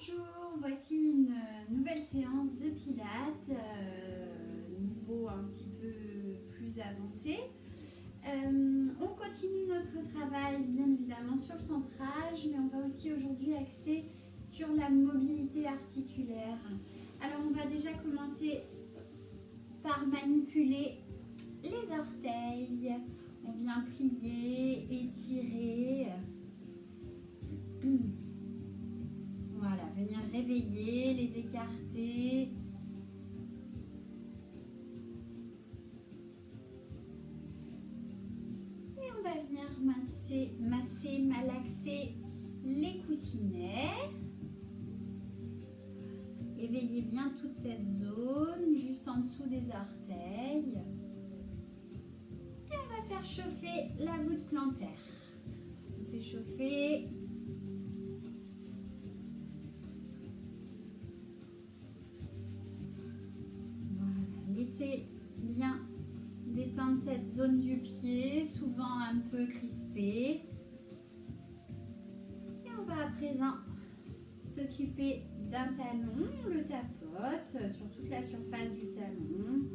Bonjour, voici une nouvelle séance de pilates, niveau un petit peu plus avancé. On continue notre travail bien évidemment sur le centrage, mais on va aussi aujourd'hui axer sur la mobilité articulaire. Alors on va déjà commencer par manipuler les orteils. On vient plier, étirer. Voilà, venir réveiller, les écarter. Et on va venir masser, malaxer les coussinets. Éveillez bien toute cette zone, juste en dessous des orteils. Et on va faire chauffer la voûte plantaire. On fait chauffer. Laissez bien détendre cette zone du pied, souvent un peu crispée. Et on va à présent s'occuper d'un talon, le tapote sur toute la surface du talon.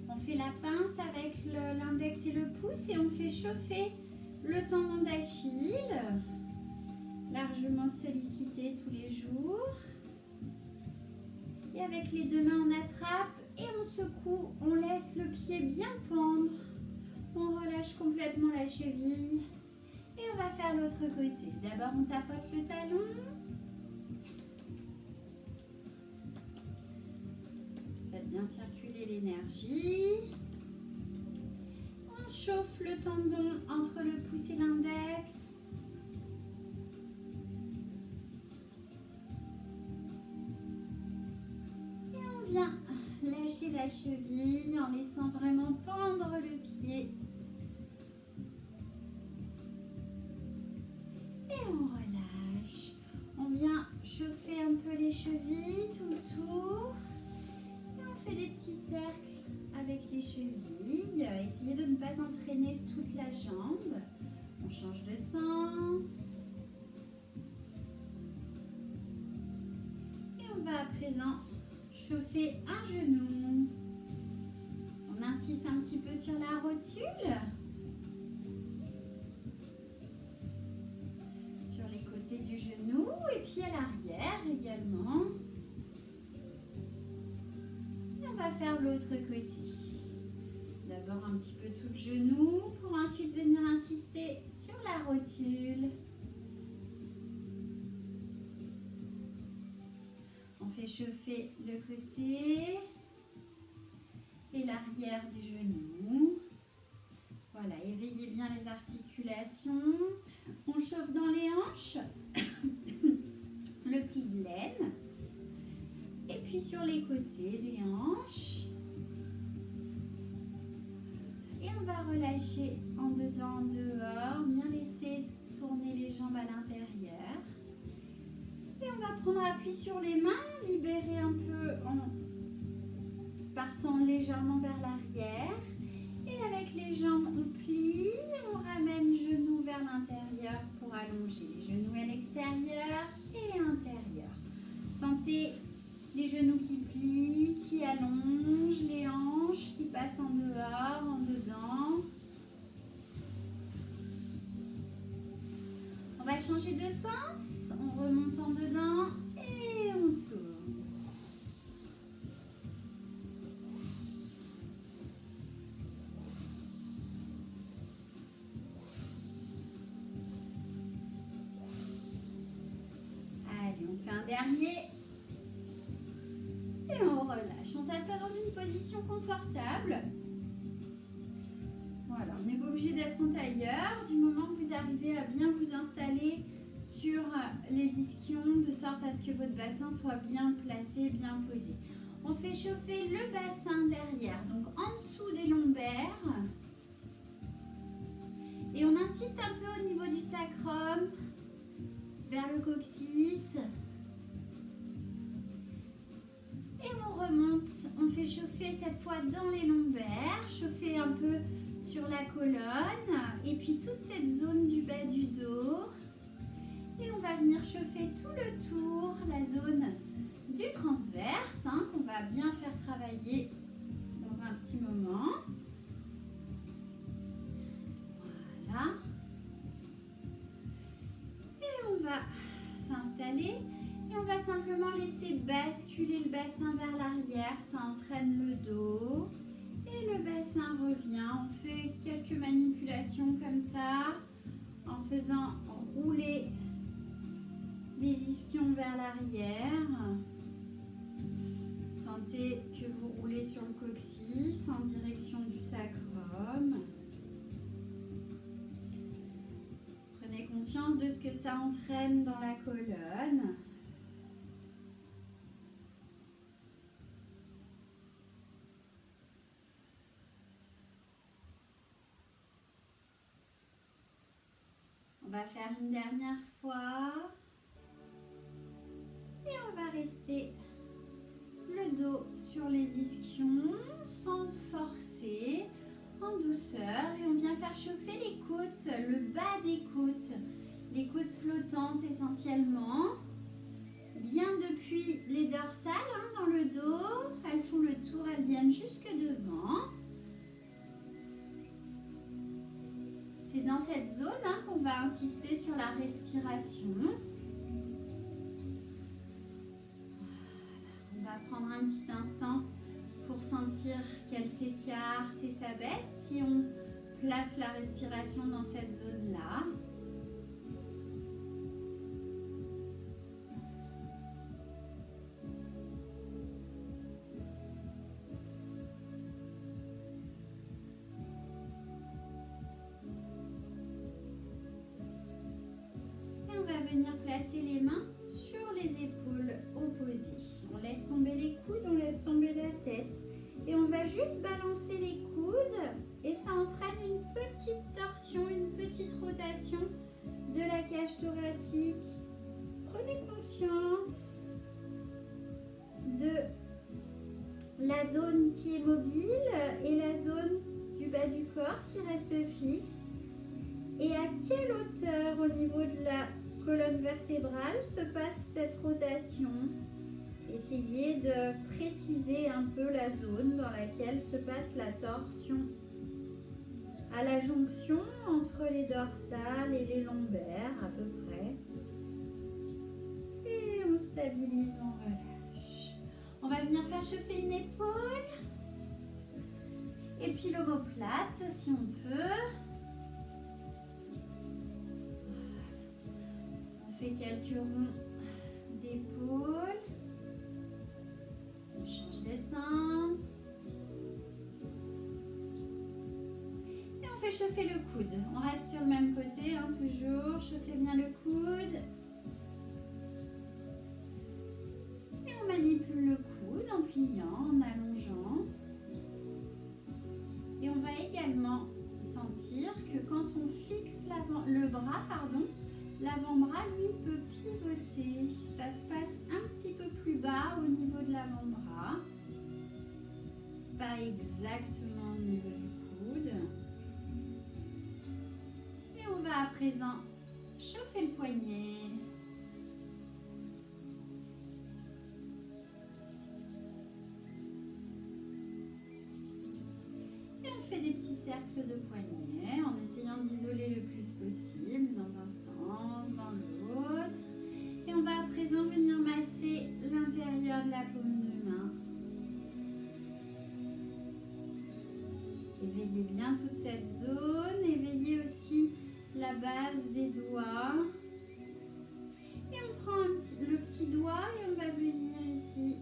On fait la pince avec l'index et le pouce et on fait chauffer le tendon d'Achille. Largement sollicité tous les jours. Et avec les deux mains, on attrape et on secoue. On laisse le pied bien pendre. On relâche complètement la cheville. Et on va faire l'autre côté. D'abord, on tapote le talon. Faites bien circuler l'énergie. On chauffe le tendon entre le pouce et l'index. Bien lâcher la cheville en laissant vraiment pendre le pied. Et on relâche. On vient chauffer un peu les chevilles tout le tour. Et on fait des petits cercles avec les chevilles. Essayez de ne pas entraîner toute la jambe. On change de sens. Et on va à présent chauffer un genou. On insiste un petit peu sur la rotule. Sur les côtés du genou et puis à l'arrière également. Et on va faire l'autre côté. D'abord un petit peu tout le genou pour ensuite venir insister sur la rotule. On fait chauffer le côté et l'arrière du genou. Voilà, éveillez bien les articulations. On chauffe dans les hanches, le pli de laine. Et puis sur les côtés des hanches. Et on va relâcher en dedans, en dehors, bien laisser tourner les jambes à l'intérieur. Et on va prendre appui sur les mains, libérer un peu en partant légèrement vers l'arrière. Et avec les jambes, on plie, on ramène genoux vers l'intérieur pour allonger. Les genoux à l'extérieur et à l'intérieur. Sentez les genoux qui plient, qui allongent, les hanches qui passent en dehors, en dedans. On va changer de sens, on remonte en dedans et on tourne. Allez, on fait un dernier et on relâche. On s'assoit dans une position confortable. Voilà, on n'est pas obligé d'être en tailleur. Du moment que vous arrivez à bien vous installer sur les ischions, de sorte à ce que votre bassin soit bien placé, bien posé. On fait chauffer le bassin derrière, donc en dessous des lombaires. Et on insiste un peu au niveau du sacrum, vers le coccyx. Et on remonte, on fait chauffer cette fois dans les lombaires, chauffer un peu sur la colonne et puis toute cette zone du bas du dos. Et on va venir chauffer tout le tour, la zone du transverse, qu'on va bien faire travailler dans un petit moment. Voilà. Et on va s'installer et on va simplement laisser basculer le bassin vers l'arrière. Ça entraîne le dos et le bassin revient. On fait quelques manipulations comme ça en faisant rouler les ischions vers l'arrière. Sentez que vous roulez sur le coccyx en direction du sacrum. Prenez conscience de ce que ça entraîne dans la colonne. On va faire une dernière fois. Et on va rester le dos sur les ischions sans forcer, en douceur. Et on vient faire chauffer les côtes, le bas des côtes, les côtes flottantes essentiellement. Bien depuis les dorsales dans le dos. Elles font le tour, elles viennent jusque devant. C'est dans cette zone qu'on va insister sur la respiration. Prendre un petit instant pour sentir qu'elle s'écarte et s'abaisse si on place la respiration dans cette zone-là. Et on va venir placer les mains sur les épaules opposées. On laisse tomber les coudes, on laisse tomber la tête. Et on va juste balancer les coudes et ça entraîne une petite torsion, une petite rotation de la cage thoracique. Prenez conscience de la zone qui est mobile et la zone du bas du corps qui reste fixe. Et à quelle hauteur au niveau de la colonne vertébrale se passe cette rotation? Essayez de préciser un peu la zone dans laquelle se passe la torsion à la jonction entre les dorsales et les lombaires à peu près. Et on stabilise, on relâche. On va venir faire chauffer une épaule et puis l'omoplate si on peut. On fait quelques ronds d'épaule. On change de sens. Et on fait chauffer le coude. On reste sur le même côté, toujours. Chauffez bien le coude. Et on manipule le coude en pliant, en allongeant. Et on va également sentir que quand on fixe le bras, l'avant-bras, lui, peut pivoter. Ça se passe un petit peu plus bas au niveau de l'avant-bras. Pas exactement au niveau du coude. Et on va à présent chauffer le poignet. Et on fait des petits cercles de poignets en essayant d'isoler le plus possible dans un sens, dans l'autre. Et on va à présent venir masser l'intérieur de la paume de main. Éveillez bien toute cette zone, éveillez aussi la base des doigts. Et on prend le petit doigt et on va venir ici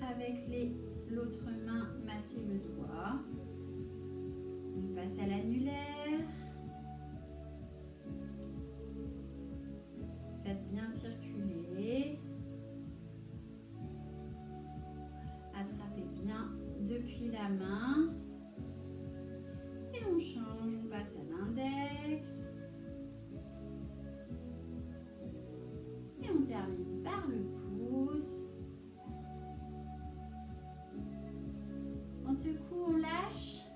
avec l'autre main masser le doigt. On passe à l'annulaire. Faites bien circuler. Attrapez bien depuis la main. Et on change, on passe à l'index. Et on termine par le pouce. On secoue, on lâche.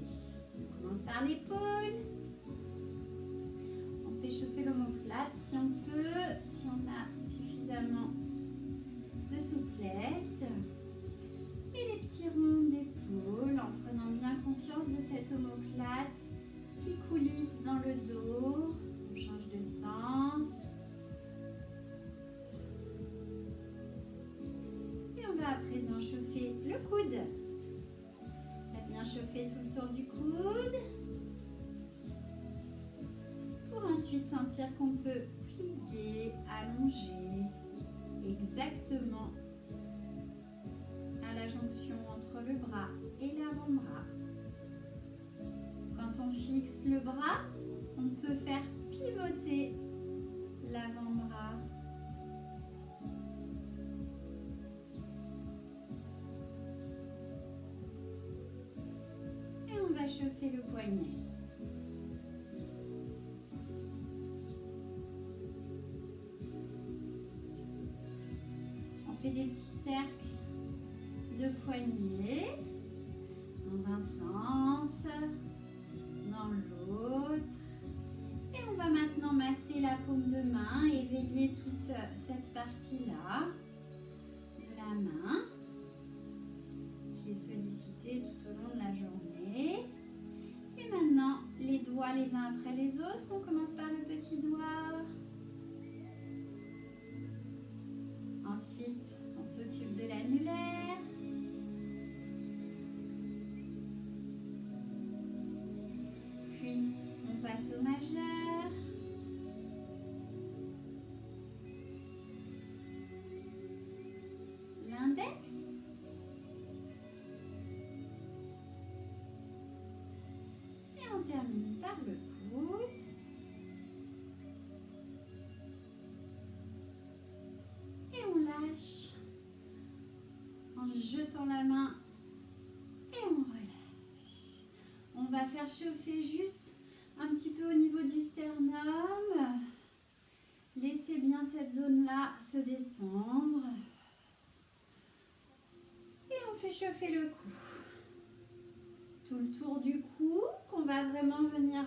côté. On commence par l'épaule. On fait chauffer l'omoplate si on peut, si on a suffisamment de souplesse. Et les petits ronds d'épaule en prenant bien conscience de cette omoplate qui coulisse dans le dos. On change de sens. Et on va à présent chauffer le coude. On va bien chauffer tout le tour du coude. Pour ensuite sentir qu'on peut plier, allonger exactement à la jonction entre le bras et l'avant-bras. Quand on fixe le bras, on peut faire pivoter l'avant-bras. Et on va chauffer le poignet. On fait des petits cercles de poignets dans un sens, dans l'autre. Et on va maintenant masser la paume de main, éveiller toute cette partie-là de la main qui est sollicitée tout au long de la journée. Et maintenant, les doigts les uns après les autres. On commence par le petit doigt. Ensuite, on s'occupe de l'annulaire. Puis, on passe au majeur. L'index. Et on termine par le pouce. Et on lâche en jetant la main et on relâche. On va faire chauffer juste un petit peu au niveau du sternum. Laissez bien cette zone-là se détendre. Et on fait chauffer le cou. Tout le tour du cou qu'on va vraiment venir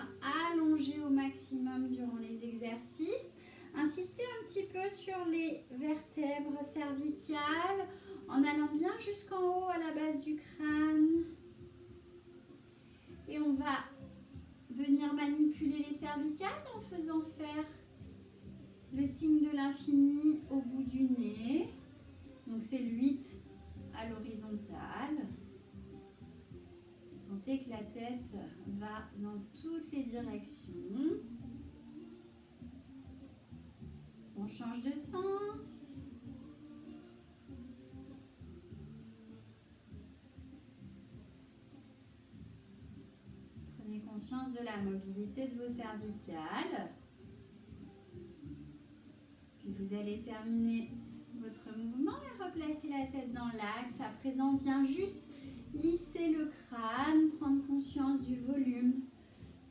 allonger au maximum durant les exercices. Insistez un petit peu sur les vertèbres cervicales en allant bien jusqu'en haut à la base du crâne. Et on va venir manipuler les cervicales en faisant faire le signe de l'infini au bout du nez. Donc c'est l'8 à l'horizontale. Sentez que la tête va dans toutes les directions. On change de sens. Prenez conscience de la mobilité de vos cervicales. Puis vous allez terminer votre mouvement et replacer la tête dans l'axe. À présent, on vient juste lisser le crâne, prendre conscience du volume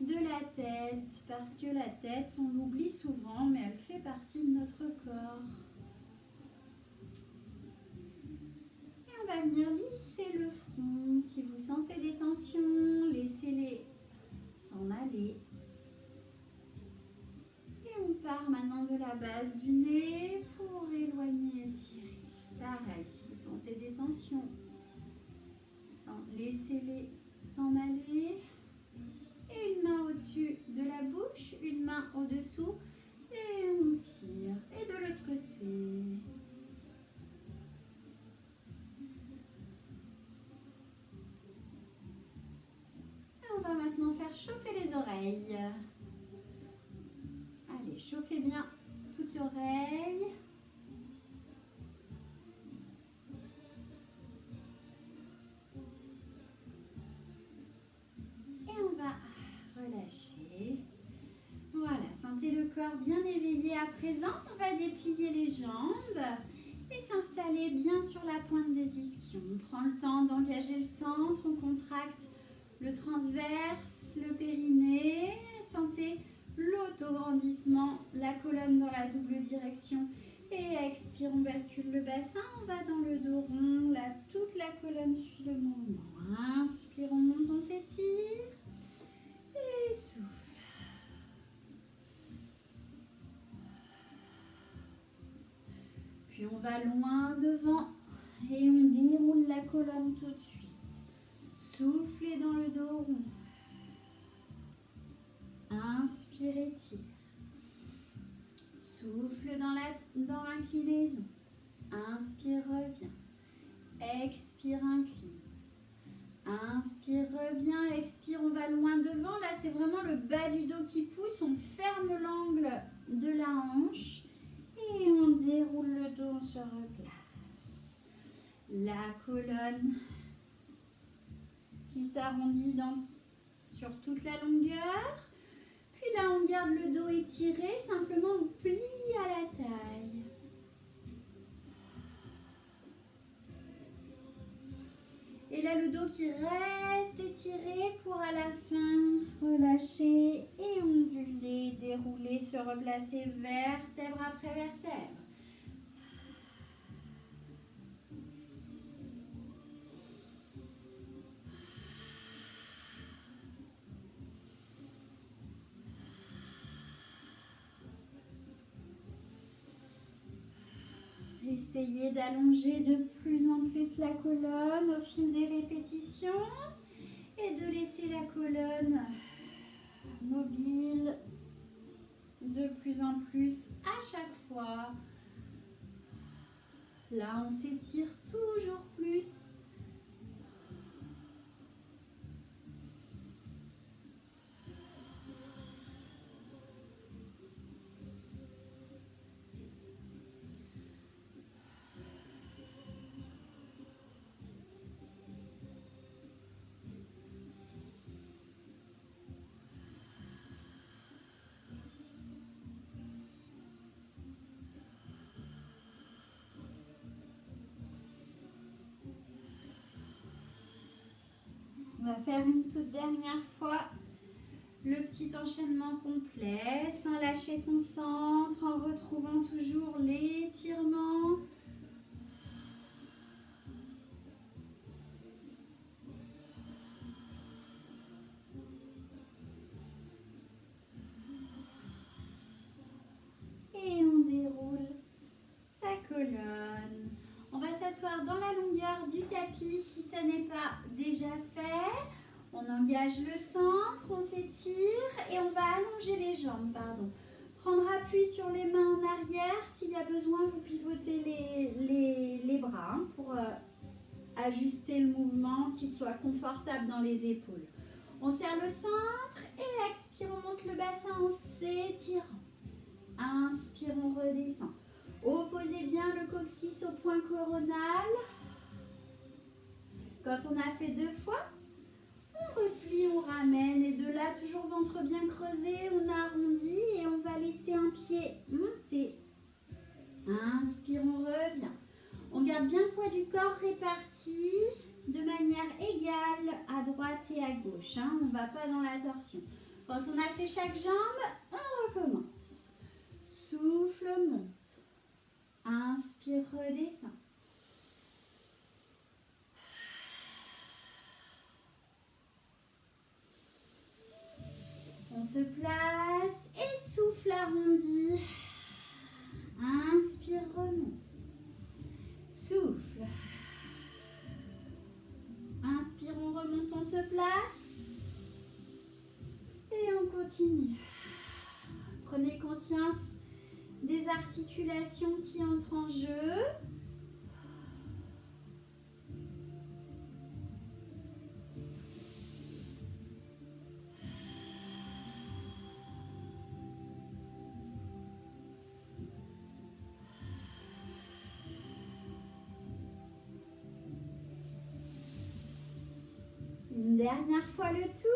de la tête, parce que la tête, on l'oublie souvent, mais elle fait partie de notre corps. Et on va venir lisser le front. Si vous sentez des tensions, laissez-les s'en aller. Et on part maintenant de la base du nez pour éloigner et tirer. Pareil, si vous sentez des tensions, laissez-les s'en aller. Et une main au-dessus de la bouche, une main au-dessous. Et on tire. Et de l'autre côté. Et on va maintenant faire chauffer les oreilles. Allez, chauffez bien toute l'oreille. Et on va relâcher. Voilà, sentez le corps bien éveillé à présent. On va déplier les jambes et s'installer bien sur la pointe des ischions. On prend le temps d'engager le centre, on contracte le transverse, le périnée. Sentez l'autograndissement, la colonne dans la double direction. Et expire, on bascule le bassin, on va dans le dos rond, toute la colonne suit le mouvement. Inspire, on monte, on s'étire. Puis on va loin devant et on déroule la colonne tout de suite. Soufflez dans le dos rond. Inspire, étire. Souffle dans l'inclinaison. Inspire, reviens. Expire, incline. Inspire, reviens. Expire, on va loin devant. Là, c'est vraiment le bas du dos qui pousse. On ferme l'angle de la hanche. Et on déroule le dos, on se replace. La colonne qui s'arrondit sur toute la longueur. Puis là, on garde le dos étiré, simplement on plie à la taille. Et là, le dos qui reste étiré pour à la fin relâcher et onduler, dérouler, se replacer vertèbre après vertèbre. Essayez d'allonger de plus en plus la colonne au fil des répétitions et de laisser la colonne mobile de plus en plus à chaque fois. Là, on s'étire toujours plus. On va faire une toute dernière fois le petit enchaînement complet, sans lâcher son centre, en retrouvant toujours l'étirement. Et on déroule sa colonne. On va s'asseoir dans la longueur du tapis si ça n'est pas déjà fait. On engage le centre, on s'étire et on va allonger les jambes, Prendre appui sur les mains en arrière. S'il y a besoin, vous pivotez les bras pour ajuster le mouvement, qu'il soit confortable dans les épaules. On serre le centre et expire, on monte le bassin en s'étirant. Inspire, on redescend. Opposez bien le coccyx au point coronal. Quand on a fait 2 fois, on replie, on ramène. Et de là, toujours ventre bien creusé, on arrondit et on va laisser un pied monter. Inspire, on revient. On garde bien le poids du corps réparti de manière égale à droite et à gauche. On ne va pas dans la torsion. Quand on a fait chaque jambe, on recommence. Souffle, monte. Inspire, redescend. On se place et souffle arrondi. Inspire, remonte. Souffle. Inspire, on remonte, on se place. Et on continue. Prenez conscience des articulations qui entrent en jeu. Une dernière fois le tout.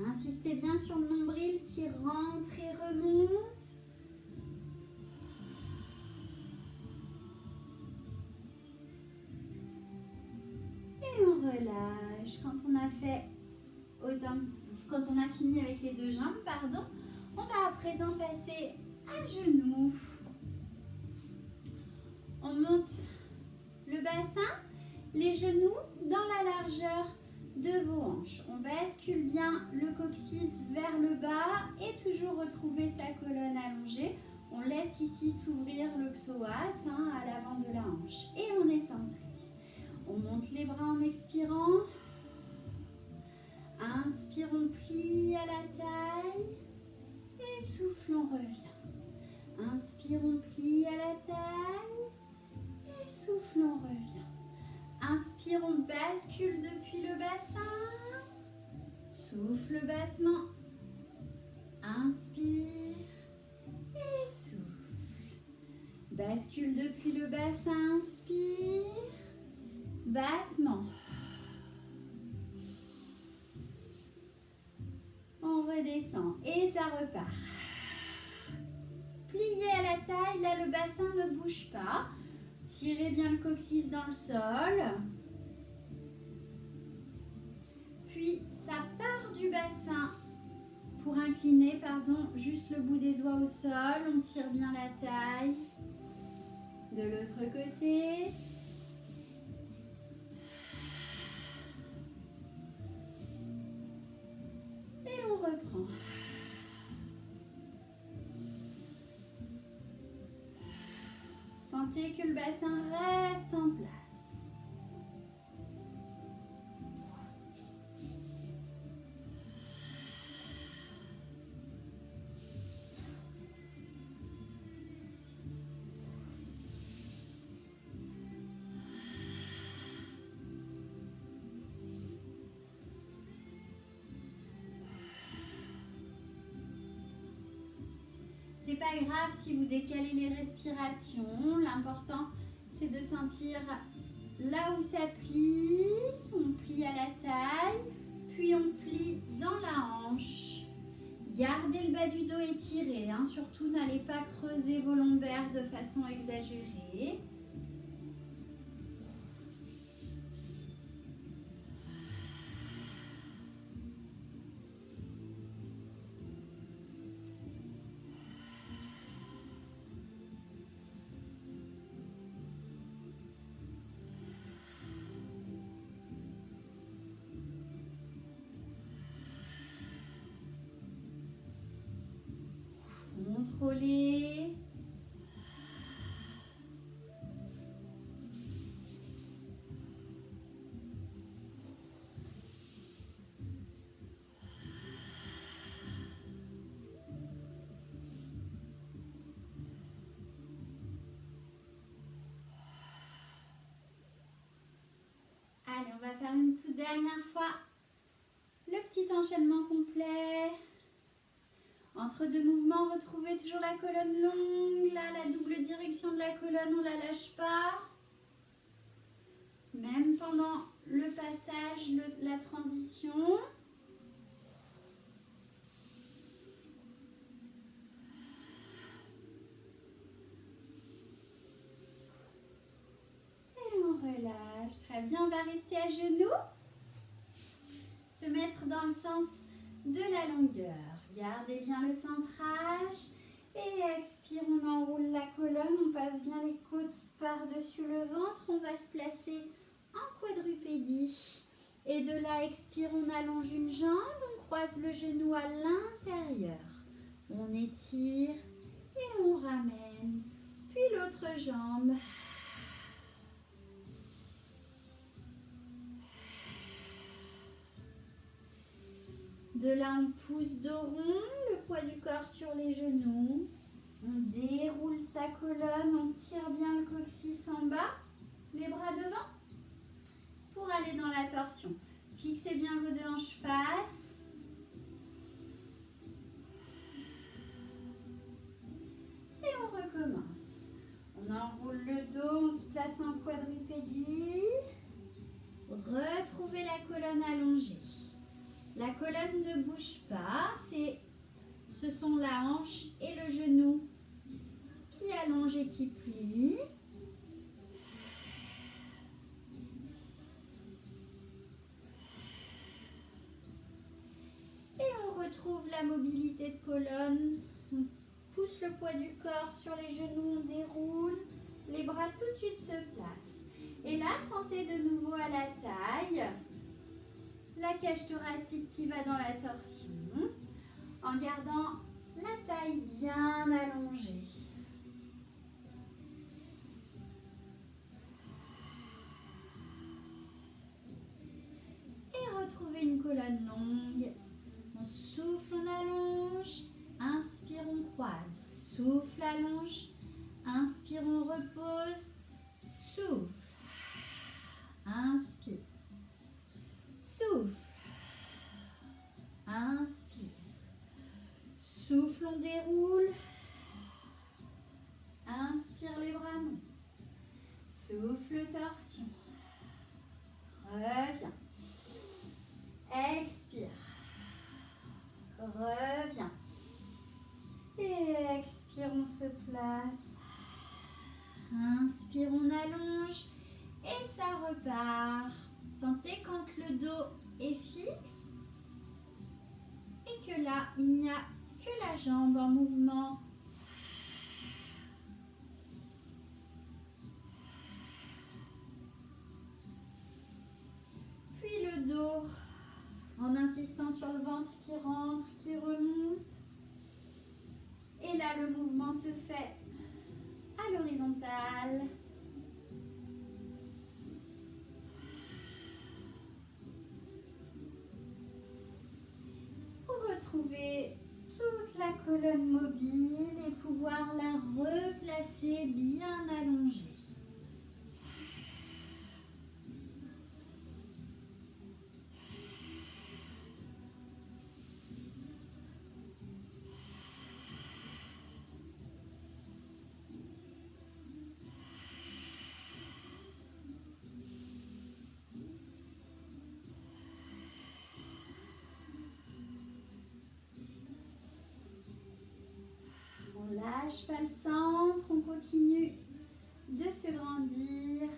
Insistez bien sur le nombril qui rentre et remonte. Et on relâche. Quand on a fini avec les 2 jambes, on va à présent passer à genoux. On monte le bassin, les genoux dans la largeur de vos hanches. On bascule bien le coccyx vers le bas et toujours retrouver sa colonne allongée. On laisse ici s'ouvrir le psoas à l'avant de la hanche et on est centré. On monte les bras en expirant. Inspire, on plie à la taille et souffle, on revient. Inspire, on plie à la taille et souffle, on revient. Inspire, on bascule depuis le bassin. Souffle, battement. Inspire et souffle. Bascule depuis le bassin, inspire. Battement. On redescend et ça repart. Pliez à la taille, là le bassin ne bouge pas. Tirez bien le coccyx dans le sol. Puis ça part du bassin pour incliner, juste le bout des doigts au sol. On tire bien la taille. De l'autre côté. Et on reprend. Sentez que le bassin reste en place. C'est pas grave si vous décalez les respirations. L'important, c'est de sentir là où ça plie. On plie à la taille, puis on plie dans la hanche. Gardez le bas du dos étiré. Surtout, n'allez pas creuser vos lombaires de façon exagérée. Contrôlez. Allez, on va faire une toute dernière fois le petit enchaînement complet. Entre deux mouvements, retrouvez toujours la colonne longue. Là, la double direction de la colonne, on ne la lâche pas. Même pendant le passage, la transition. Et on relâche. Très bien, on va rester à genoux. Se mettre dans le sens de la longueur. Gardez bien le centrage et expire, on enroule la colonne, on passe bien les côtes par-dessus le ventre, on va se placer en quadrupédie. Et de là, expire, on allonge une jambe, on croise le genou à l'intérieur. On étire et on ramène, puis l'autre jambe. De là, on pousse dos rond, le poids du corps sur les genoux. On déroule sa colonne, on tire bien le coccyx en bas, les bras devant, pour aller dans la torsion. Fixez bien vos deux hanches face. Et on recommence. On enroule le dos, on se place en quadrupédie. Retrouvez la colonne allongée. La colonne ne bouge pas, ce sont la hanche et le genou qui allongent et qui plient. Et on retrouve la mobilité de colonne. On pousse le poids du corps sur les genoux, on déroule Les bras tout de suite se placent. Et là, sentez de nouveau à la taille la cage thoracique qui va dans la torsion, en gardant la taille bien allongée. Et retrouvez une colonne longue. On souffle, on allonge. Inspire, on croise. Souffle, allonge. Inspire, on repose. Souffle. Inspire. Souffle. Inspire. Souffle, on déroule. Inspire, les bras montent. Souffle, torsion. Reviens. Expire. Reviens. Et expire, on se place. Inspire, on allonge. Et ça repart. Sentez quand le dos est fixe. Et que là, il n'y a que la jambe en mouvement. Puis le dos, en insistant sur le ventre qui rentre, qui remonte. Et là, le mouvement se fait à l'horizontale. Pour retrouver toute la colonne mobile et pouvoir la replacer bien allongée. On lâche pas le centre, on continue de se grandir.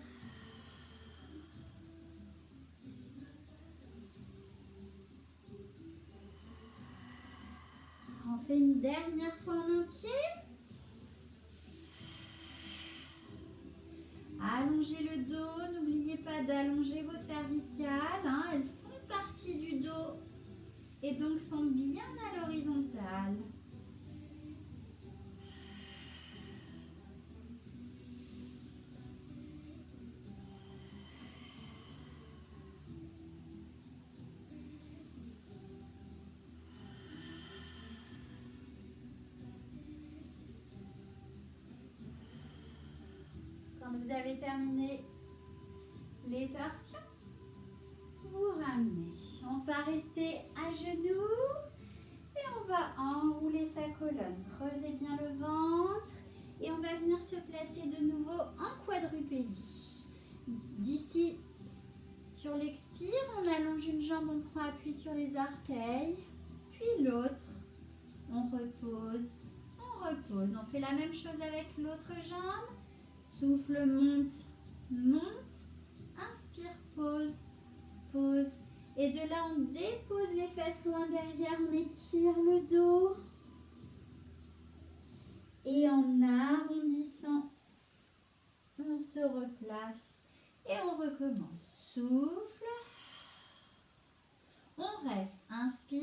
On fait une dernière fois en entier. Allongez le dos, n'oubliez pas d'allonger vos cervicales, hein, elles font partie du dos et donc sont bien à l'horizontale. Quand vous avez terminé les torsions, vous ramenez. On va rester à genoux et on va enrouler sa colonne. Creusez bien le ventre et on va venir se placer de nouveau en quadrupédie. D'ici, sur l'expire, on allonge une jambe, on prend appui sur les orteils, puis l'autre, on repose, on repose. On fait la même chose avec l'autre jambe. Souffle, monte, monte. Inspire, pause, pause. Et de là, on dépose les fesses loin derrière, on étire le dos. Et en arrondissant, on se replace et on recommence. Souffle. On reste. Inspire.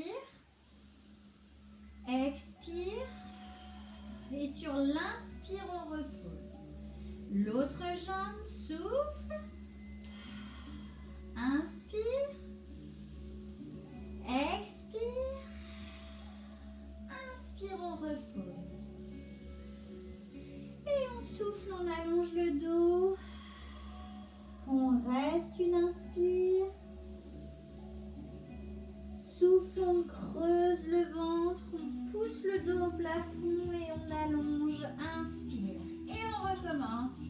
Expire. Et sur l'inspire, on repose. L'autre jambe, souffle. Inspire. Expire. Inspire, on repose. Et on souffle, on allonge le dos. On reste une inspire. Souffle, on creuse le ventre, on pousse le dos au plafond et on allonge. Inspire. Et on recommence.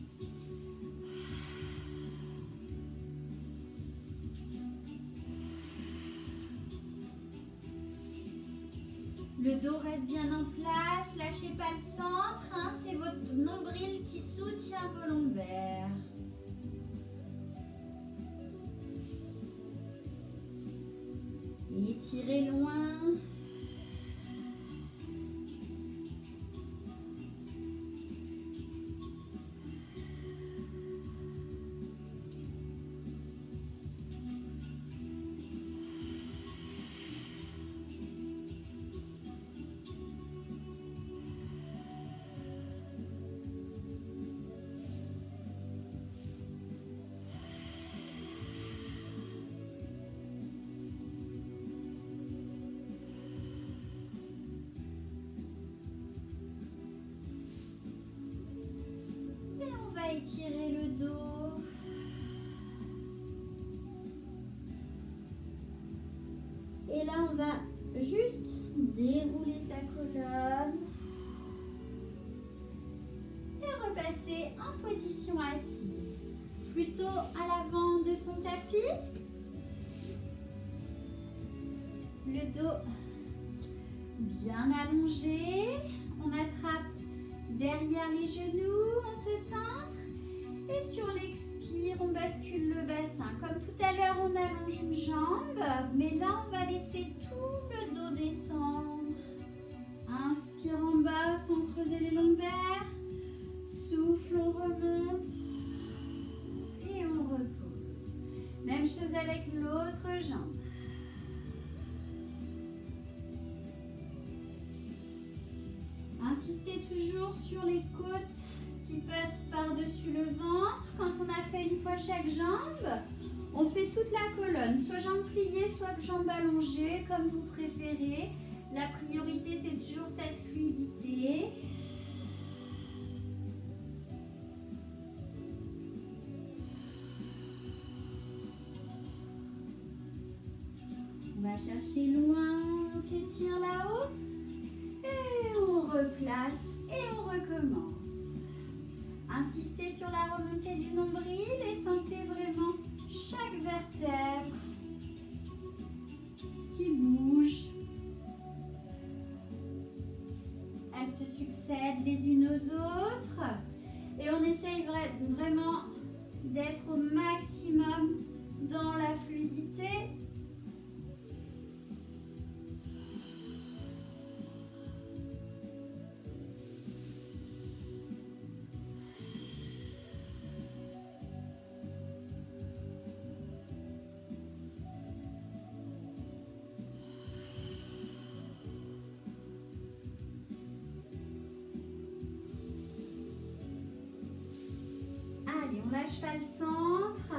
Le dos reste bien en place, lâchez pas le centre, hein, c'est votre nombril qui soutient vos lombaires. Étirez loin. étirer le dos. Et là, on va juste dérouler sa colonne et repasser en position assise. Plutôt à l'avant de son tapis. Le dos bien allongé. On attrape derrière les genoux, on se centre. Et sur l'expire, on bascule le bassin. Comme tout à l'heure, on allonge une jambe. Mais là, on va laisser tout le dos descendre. Inspire en bas sans creuser les lombaires. Souffle, on remonte. Et on repose. Même chose avec l'autre jambe. Insistez toujours sur les côtes qui passent par-dessus le ventre. Quand on a fait une fois chaque jambe, on fait toute la colonne. Soit jambes pliées, soit jambes allongées, comme vous préférez. La priorité, c'est toujours cette fluidité. On va chercher loin, on s'étire là-haut. Et on replace et on recommence. Insistez sur la remontée du nombril et sentez vraiment chaque vertèbre qui bouge. Elles se succèdent les unes aux autres et on essaye vraiment d'être au maximum dans la fluidité. Allez, on lâche pas le centre.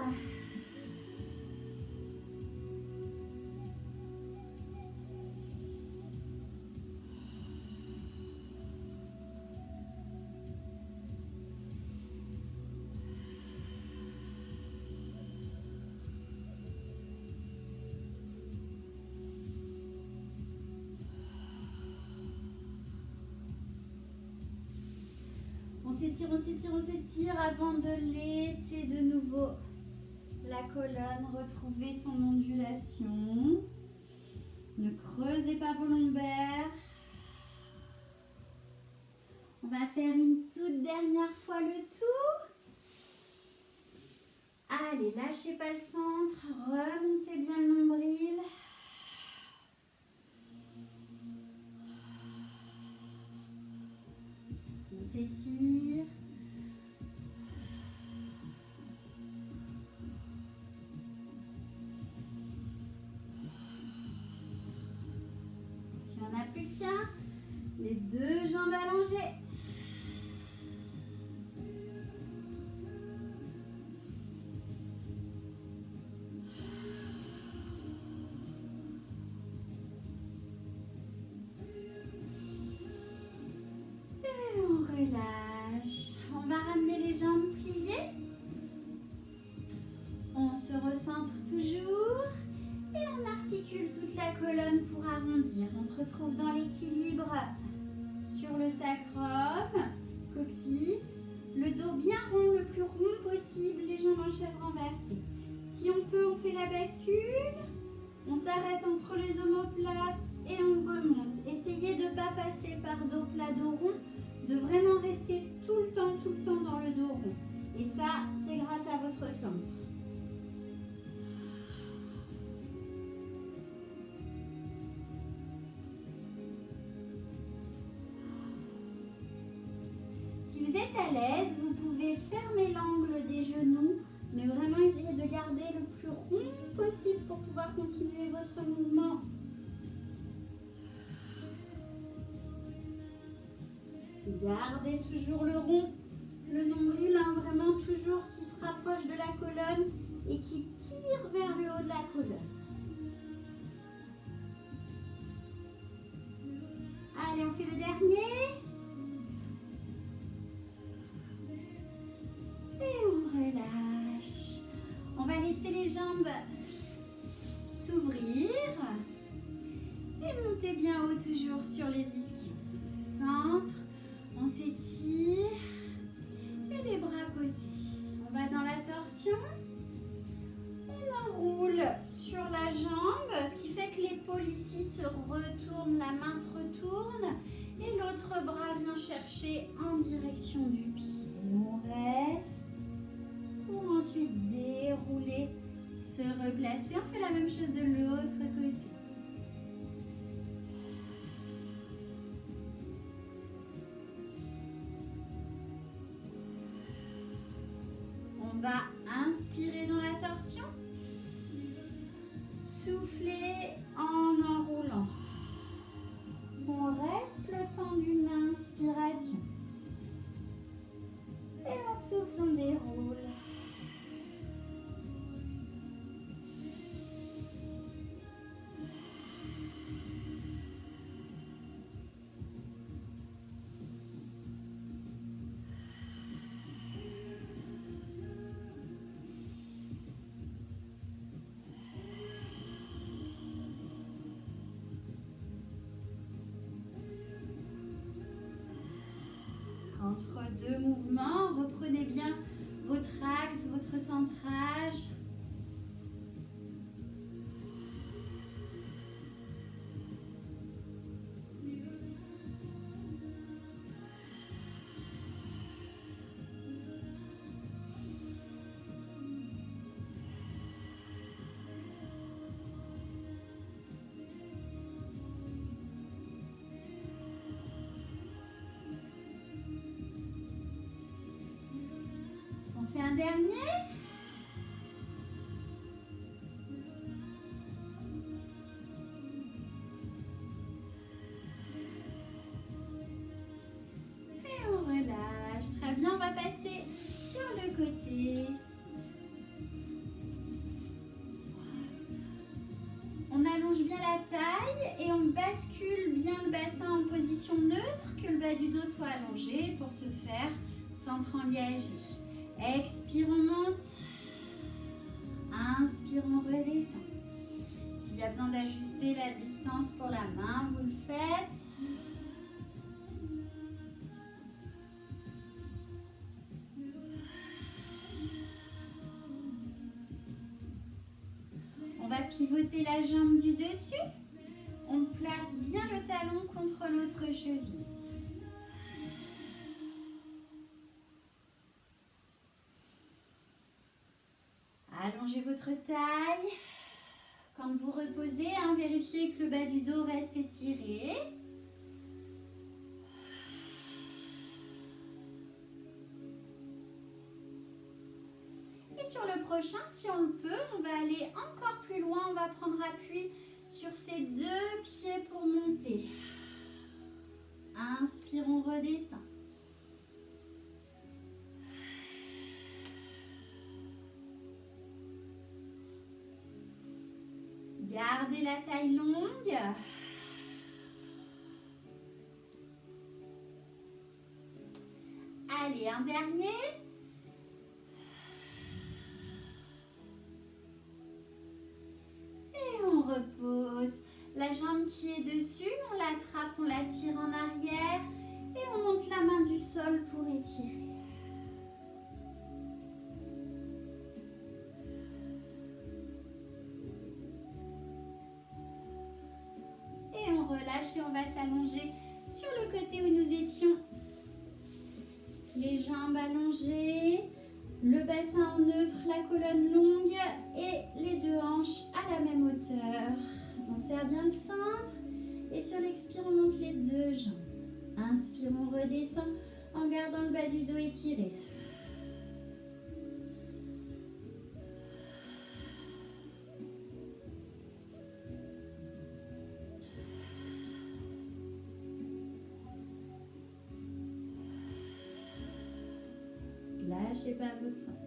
On s'étire, on s'étire avant de laisser de nouveau la colonne retrouver son ondulation. Ne creusez pas vos lombaires. On va faire une toute dernière fois le tour. Allez, lâchez pas le centre, remontez bien le nombril. On s'étire. Il n'y en a plus qu'un. Les deux jambes allongées. Et on relâche. On va ramener les jambes pliées. On se recentre toujours. Et on articule toute la colonne pour arrondir. On se retrouve dans l'équilibre sur le sacrum, coccyx, le dos bien rond, le plus rond possible, les jambes en chaise renversée. Si on peut, on fait la bascule. On s'arrête entre les omoplates et on remonte. Essayez de ne pas passer par dos plat, dos rond, de vraiment rester tout le temps dans le dos rond. Et ça, c'est grâce à votre centre. Si vous êtes à l'aise, vous pouvez fermer l'angle des genoux, mais vraiment essayez de garder le plus rond possible pour pouvoir continuer votre mouvement. Gardez toujours le rond, le nombril, vraiment toujours qui se rapproche de la colonne et qui tire vers le haut de la colonne. Allez, on fait le dernier. Et laissez les jambes s'ouvrir. Et montez bien haut toujours sur les ischions. On se centre, on s'étire. Et les bras à côté. On va dans la torsion. On enroule sur la jambe, ce qui fait que l'épaule ici se retourne, la main se retourne. Et l'autre bras vient chercher en direction du pied. On reste. Pour ensuite dérouler, se replacer. On fait la même chose de l'autre côté. On va inspirer dans la torsion. Souffler en enroulant. On reste le temps d'une inspiration. Et on souffle, on déroule. Entre deux mouvements, reprenez bien votre axe, votre centrage. Un dernier. Et on relâche. Très bien, on va passer sur le côté. On allonge bien la taille et on bascule bien le bassin en position neutre, que le bas du dos soit allongé pour se faire centre engagé. Expire, on monte. Inspire, on redescend. S'il y a besoin d'ajuster la distance pour la main, vous le faites. On va pivoter la jambe du dessus. On place bien le talon contre l'autre cheville. Allongez votre taille. Quand vous reposez, vérifiez que le bas du dos reste étiré. Et sur le prochain, si on le peut, on va aller encore plus loin. On va prendre appui sur ces deux pieds pour monter. Inspire, on redescend. Gardez la taille longue. Allez, un dernier. Et on repose. La jambe qui est dessus, on l'attrape, on la tire en arrière. Et on monte la main du sol pour étirer. Et on va s'allonger sur le côté où nous étions. Les jambes allongées, le bassin en neutre, la colonne longue et les deux hanches à la même hauteur. On serre bien le centre et sur l'expire, on monte les deux jambes. Inspire, on redescend en gardant le bas du dos étiré. Lâchez pas votre centre.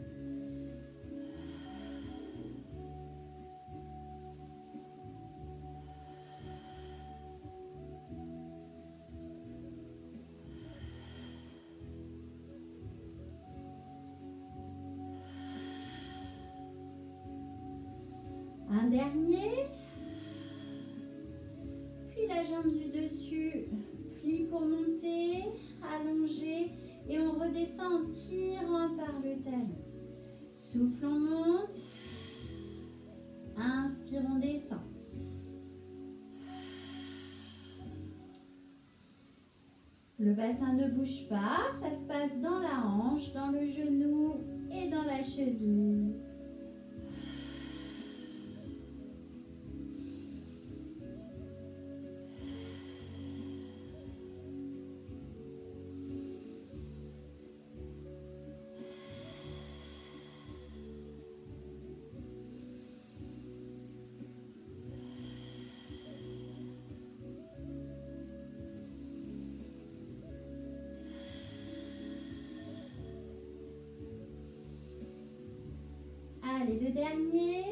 Un dernier. Puis la jambe du dessus, plie pour monter, allonger. Et on redescend en tirant par le talon. Souffle, on monte. Inspire, on descend. Le bassin ne bouge pas, ça se passe dans la hanche, dans le genou et dans la cheville. Allez, le dernier.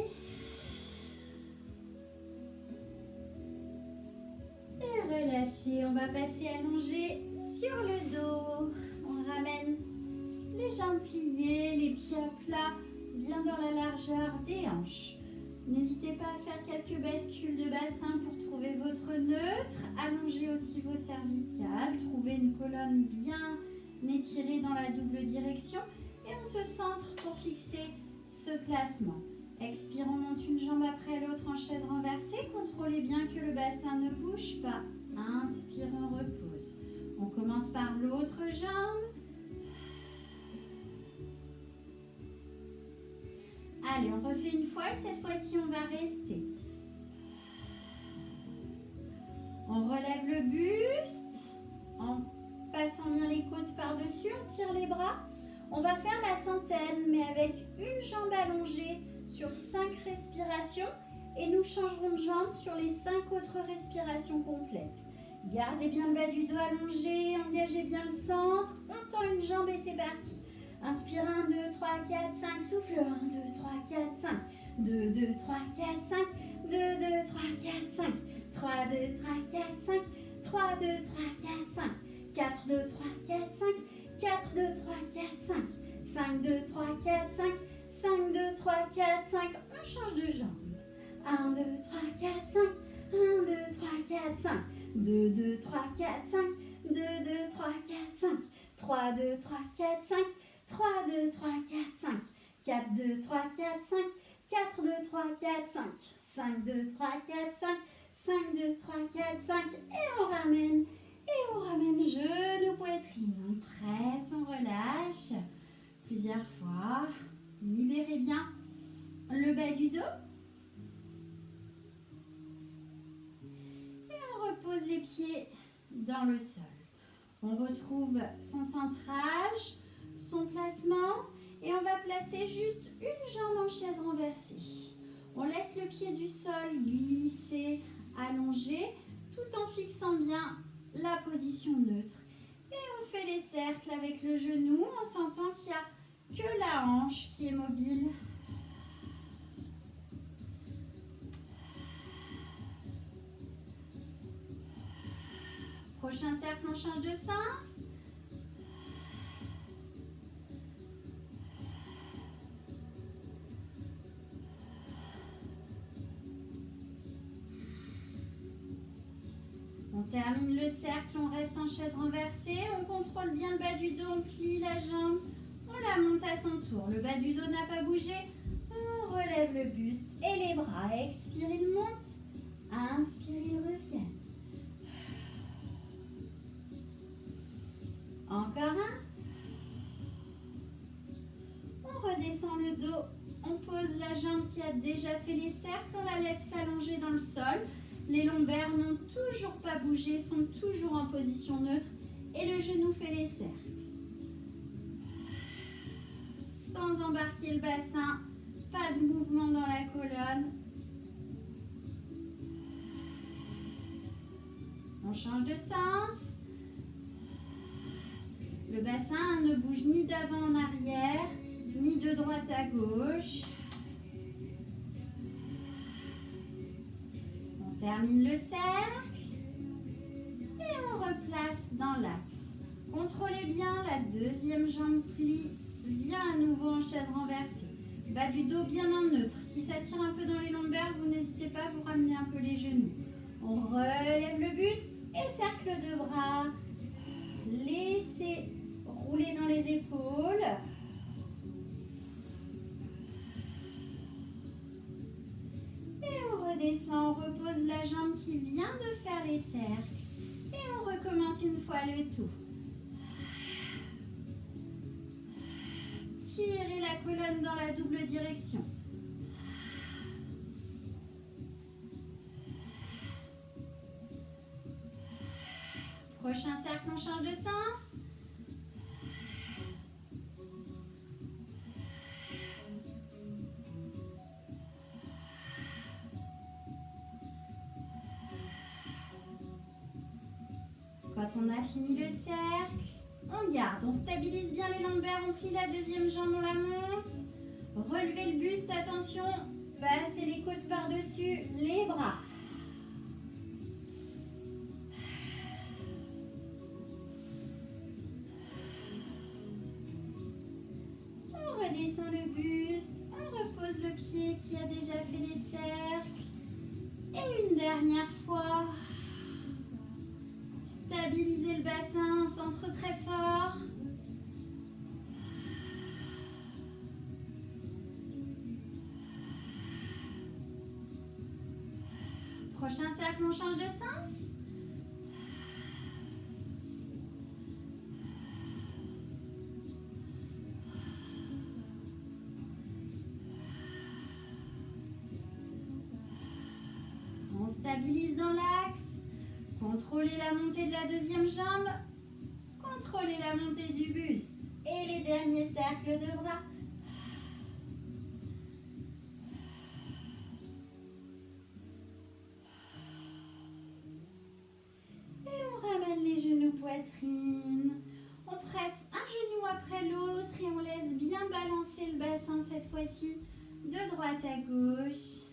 Et relâchez. On va passer allongé sur le dos. On ramène les jambes pliées, les pieds à plat, bien dans la largeur des hanches. N'hésitez pas à faire quelques bascules de bassin pour trouver votre neutre. Allongez aussi vos cervicales. Trouvez une colonne bien étirée dans la double direction. Et on se centre pour fixer ce placement. Expire, on monte une jambe après l'autre en chaise renversée. Contrôlez bien que le bassin ne bouge pas. Inspire, on repose. On commence par l'autre jambe. Allez, on refait une fois et cette fois-ci, on va rester. On relève le buste en passant bien les côtes par-dessus. On tire les bras. On va faire la centaine, mais avec une jambe allongée sur 5 respirations et nous changerons de jambe sur les 5 autres respirations complètes. Gardez bien le bas du dos allongé, engagez bien le centre, on tend une jambe et c'est parti. Inspire 1, 2, 3, 4, 5, souffle 1, 2, 3, 4, 5, 2, 2, 3, 4, 5, 2, 2, 3, 4, 5, 3, 2, 3, 4, 5, 3, 2, 3, 4, 5, 4, 2, 3, 4, 5, 4, 2, 3, 4, 5, 5, 2, 3, 4, 5, 5, 2, 3, 4, 5, on change de jambe. 1, 2, 3, 4, 5, 1, 2, 3, 4, 5, 2, 2, 3, 4, 5, 2, 2, 3, 4, 5, 3, 2, 3, 4, 5, 3, 2, 3, 4, 5, 4, 2, 3, 4, 5, 4, 2, 3, 4, 5, 5, 2, 3, 4, 5, 5, 2, 3, 4, 5, et on ramène. Et on ramène genou, poitrine. On presse, on relâche. Plusieurs fois. Libérez bien le bas du dos. Et on repose les pieds dans le sol. On retrouve son centrage, son placement. Et on va placer juste une jambe en chaise renversée. On laisse le pied du sol glisser, allonger, tout en fixant bien la position neutre. Et on fait les cercles avec le genou en sentant qu'il n'y a que la hanche qui est mobile. Prochain cercle, on change de sens. On termine le cercle, on reste en chaise renversée, on contrôle bien le bas du dos, on plie la jambe, on la monte à son tour. Le bas du dos n'a pas bougé, on relève le buste et les bras. Expire, il monte, inspire, il revient. Encore un. On redescend le dos, on pose la jambe qui a déjà fait les cercles, on la laisse s'allonger dans le sol. Les lombaires n'ont toujours pas bougé, sont toujours en position neutre et le genou fait les cercles. Sans embarquer le bassin, pas de mouvement dans la colonne. On change de sens. Le bassin ne bouge ni d'avant en arrière, ni de droite à gauche. On termine le cercle et on replace dans l'axe. Contrôlez bien, la deuxième jambe plie, vient à nouveau en chaise renversée. Bas du dos bien en neutre. Si ça tire un peu dans les lombaires, vous n'hésitez pas à vous ramener un peu les genoux. On relève le buste et cercle de bras. Laissez rouler dans les épaules. Et on redescend, on repose la jambe qui vient de faire les cercles. Et on recommence une fois le tout. Tirez la colonne dans la double direction. Prochain cercle, on change de sens. Quand on a fini le cercle, on garde, on stabilise bien les lombaires, on plie la deuxième jambe, on la monte. Relevez le buste, attention, passez les côtes par-dessus les bras. On redescend le buste, on repose le pied qui a déjà fait les cercles. Et une dernière fois. Stabilisez le bassin, centre très fort. Prochain cercle, on change de sens. On stabilise dans l'axe. Contrôlez la montée de la deuxième jambe. Contrôlez la montée du buste. Et les derniers cercles de bras. Et on ramène les genoux poitrine. On presse un genou après l'autre et on laisse bien balancer le bassin cette fois-ci de droite à gauche.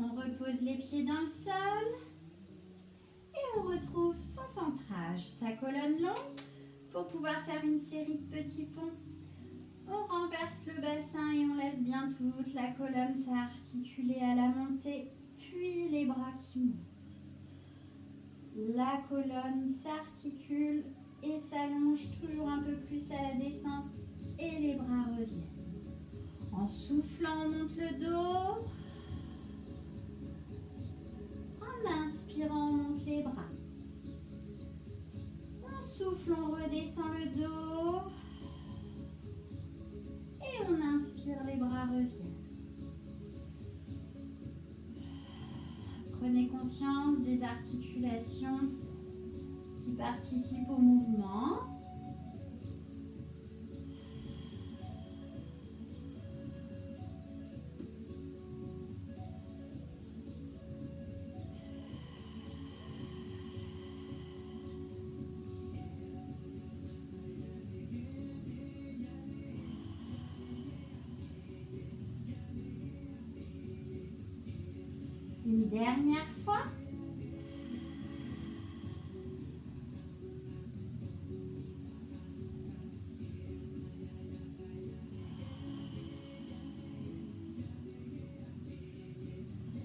On repose les pieds dans le sol et on retrouve son centrage, sa colonne longue pour pouvoir faire une série de petits ponts. On renverse le bassin et on laisse bien toute la colonne s'articuler à la montée, puis les bras qui montent. La colonne s'articule et s'allonge toujours un peu plus à la descente et les bras reviennent. En soufflant, on monte le dos. En inspirant, on monte les bras. On souffle, on redescend le dos. Et on inspire, les bras reviennent. Prenez conscience des articulations qui participent au mouvement. Une dernière fois.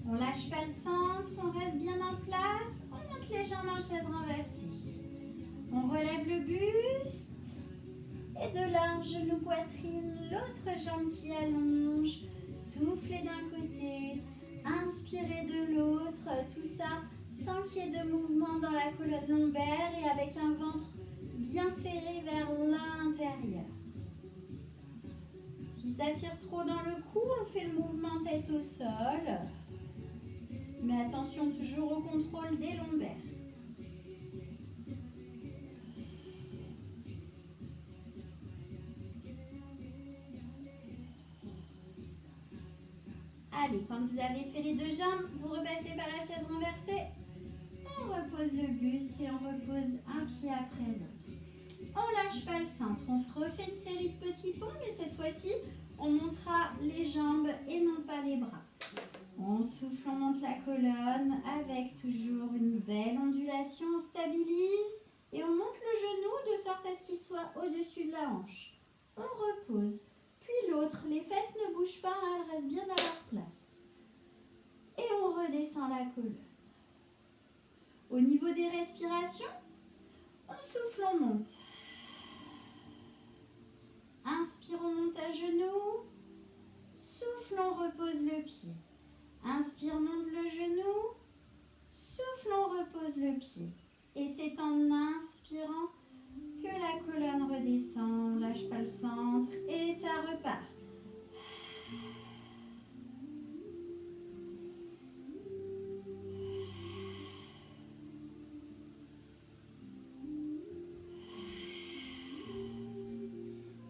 On lâche pas le centre, on reste bien en place. On monte les jambes en chaise renversée. On relève le buste. Et de là, genou poitrine, l'autre jambe qui allonge. Soufflez d'un côté. Inspirez de l'autre, tout ça sans qu'il y ait de mouvement dans la colonne lombaire et avec un ventre bien serré vers l'intérieur. Si ça tire trop dans le cou, on fait le mouvement tête au sol. Mais attention toujours au contrôle des lombaires. Allez, quand vous avez fait les deux jambes, vous repassez par la chaise renversée. On repose le buste et on repose un pied après l'autre. On lâche pas le centre. On refait une série de petits ponts, mais cette fois-ci, on montera les jambes et non pas les bras. On souffle, on monte la colonne avec toujours une belle ondulation. On stabilise Et on monte le genou de sorte à ce qu'il soit au-dessus de la hanche. On repose. Puis l'autre, les fesses ne bougent pas, hein, elles restent bien à leur place. Et on redescend la colonne. Au niveau des respirations, on souffle, on monte. Inspire, on monte à genoux. Souffle, on repose le pied. Inspire, monte le genou. Souffle, on repose le pied. Et c'est en inspirant que la colonne redescend. Lâche pas le centre et ça repart.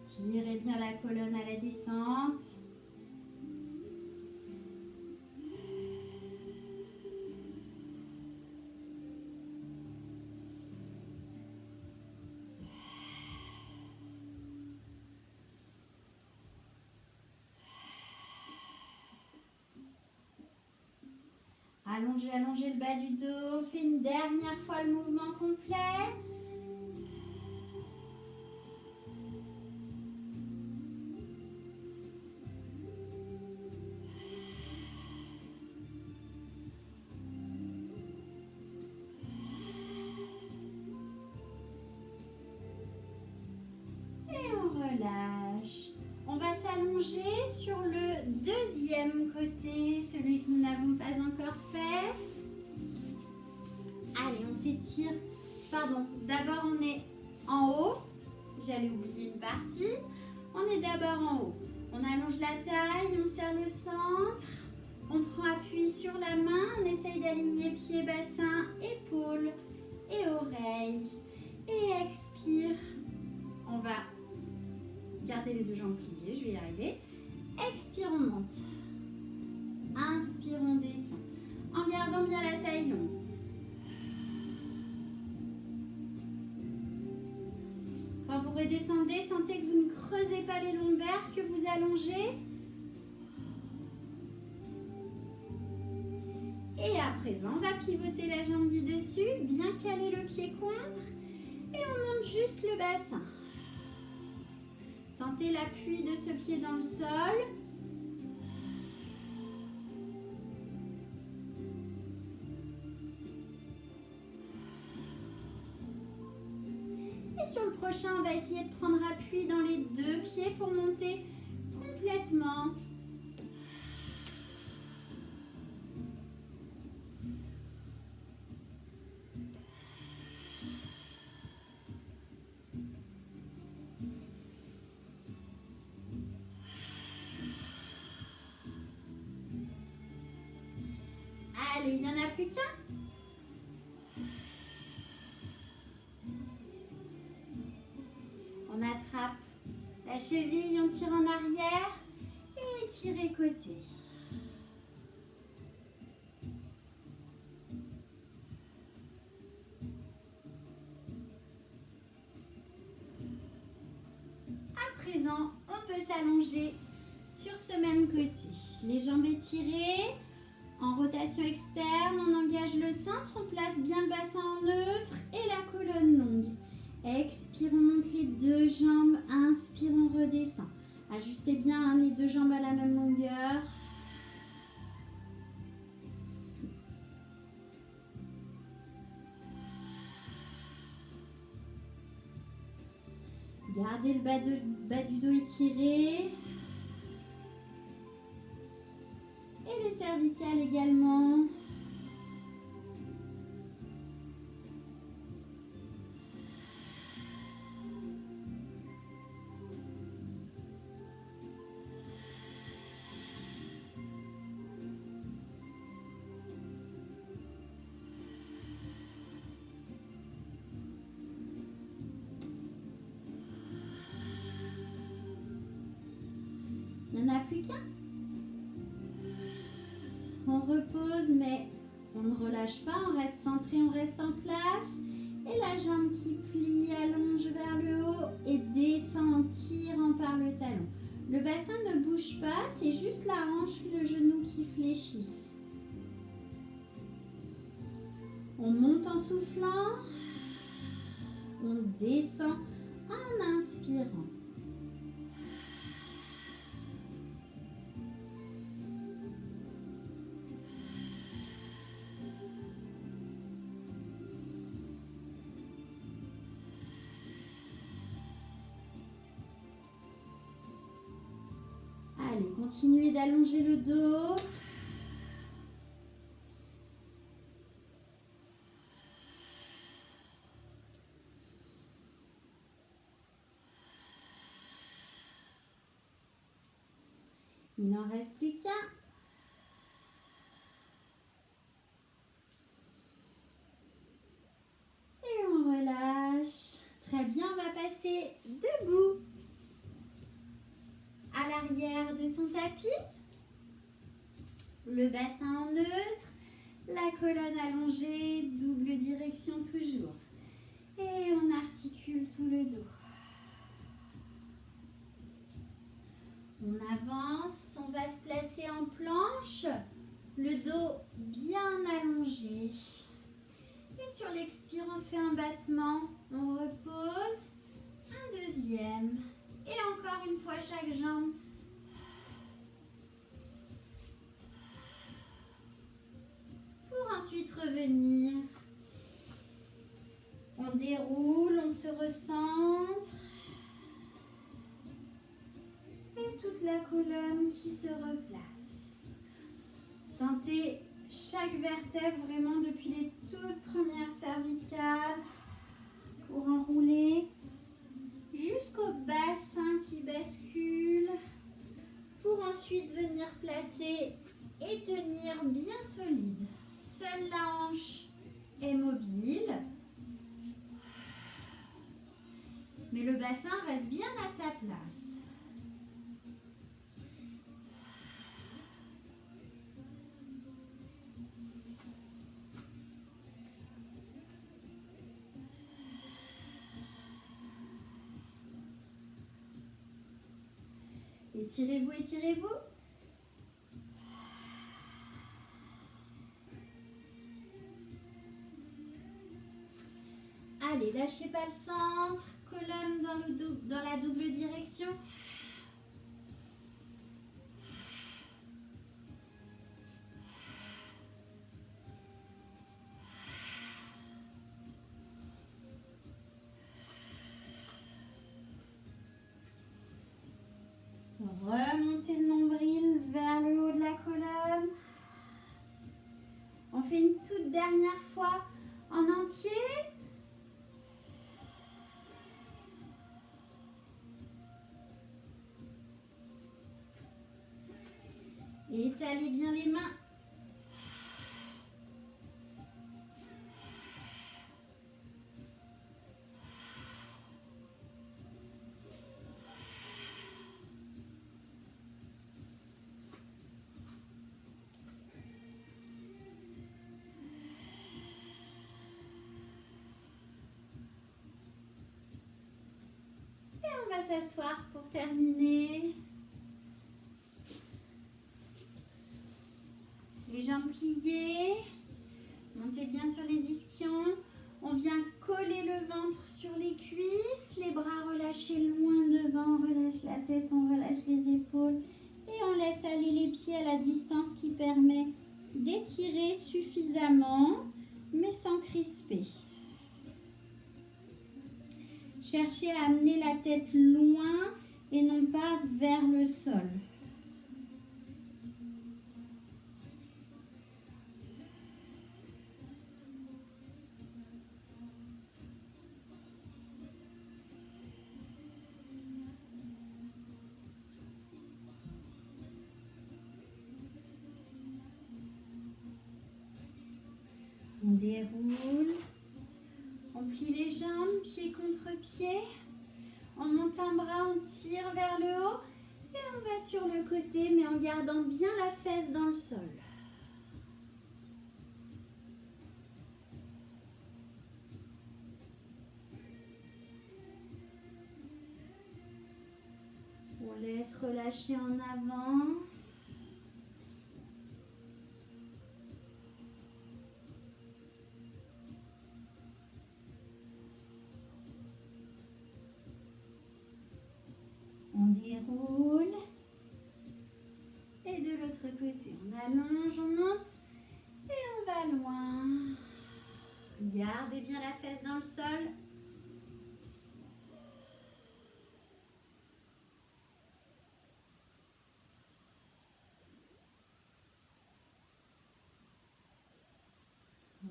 Tirez bien la colonne à la descente. Allongez, allongez le bas du dos. Fais une dernière fois le mouvement complet. Et on relâche. On va s'allonger sur le deuxième côté, celui que nous n'avons pas encore fait. Allez, on s'étire. Pardon, d'abord on est en haut. J'allais oublier une partie. On est d'abord en haut. On allonge la taille, on serre le centre. On prend appui sur la main. On essaye d'aligner pieds, bassin, épaules et oreilles. Et expire. On va garder les deux jambes pliées, je vais y arriver. Expire, on monte. Inspire, on descend. En gardant bien la taille longue. Quand vous redescendez, sentez que vous ne creusez pas les lombaires, que vous allongez. Et à présent, on va pivoter la jambe du dessus, bien caler le pied contre. Et on monte juste le bassin. Sentez l'appui de ce pied dans le sol. Et sur le prochain, on va essayer de prendre appui dans les deux pieds pour monter complètement. Allez, il n'y en a plus qu'un. On attrape la cheville, on tire en arrière et étirez côté. À présent, on peut s'allonger sur ce même côté. Les jambes étirées. En rotation externe, on engage le centre, on place bien le bassin en neutre et la colonne longue. Expire, on monte les deux jambes, inspire, on redescend. Ajustez bien les deux jambes à la même longueur. Gardez le bas du dos étiré. Et les cervicales également. Il n'y en a plus qu'un. On repose, mais on ne relâche pas, on reste centré, on reste en place. Et la jambe qui plie, allonge vers le haut et descend en tirant par le talon. Le bassin ne bouge pas, c'est juste la hanche, le genou qui fléchissent. On monte en soufflant. On descend en inspirant. Allez, continuez d'allonger le dos. Il n'en reste plus qu'un. Et on relâche. Très bien, on va passer debout. À l'arrière de son tapis. Le bassin en neutre. La colonne allongée, double direction toujours. Et on articule tout le dos. On avance, on va se placer en planche, le dos bien allongé. Et sur l'expire, on fait un battement, on repose, un deuxième. Et encore une fois chaque jambe. Pour ensuite revenir. On déroule, on se recentre. Et toute la colonne qui se replace. Sentez chaque vertèbre vraiment depuis les toutes premières cervicales pour enrouler jusqu'au bassin qui bascule pour ensuite venir placer et tenir bien solide. Seule la hanche est mobile, mais le bassin reste bien à sa place. Étirez-vous, étirez-vous. Allez, lâchez pas le centre. Colonne dans la double direction. Remontez le nombril vers le haut de la colonne. On fait une toute dernière fois en entier. Et étalez bien les mains. On va s'asseoir pour terminer. Les jambes pliées. Montez bien sur les ischions. On vient coller le ventre sur les cuisses. Les bras relâchés loin devant. On relâche la tête, on relâche les épaules. Et on laisse aller les pieds à la distance qui permet d'étirer suffisamment, mais sans crisper. Cherchez à amener la tête loin et non pas vers le sol. On déroule. On plie les jambes, pied contre pied. On monte un bras, on tire vers le haut. Et on va sur le côté, mais en gardant bien la fesse dans le sol. On laisse relâcher en avant. On déroule. Et de l'autre côté, on allonge, on monte et on va loin. Gardez bien la fesse dans le sol.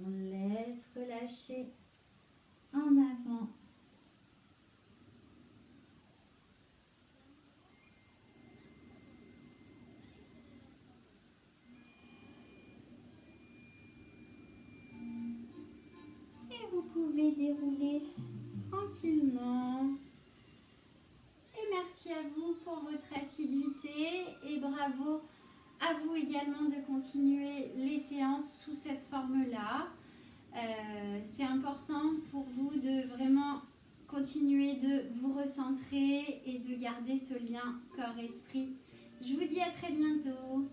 On laisse relâcher en avant. Et vous pouvez dérouler tranquillement. Et merci à vous pour votre assiduité et bravo à vous également de continuer les séances sous cette forme-là. C'est important pour vous de vraiment continuer de vous recentrer et de garder ce lien corps-esprit. Je vous dis à très bientôt.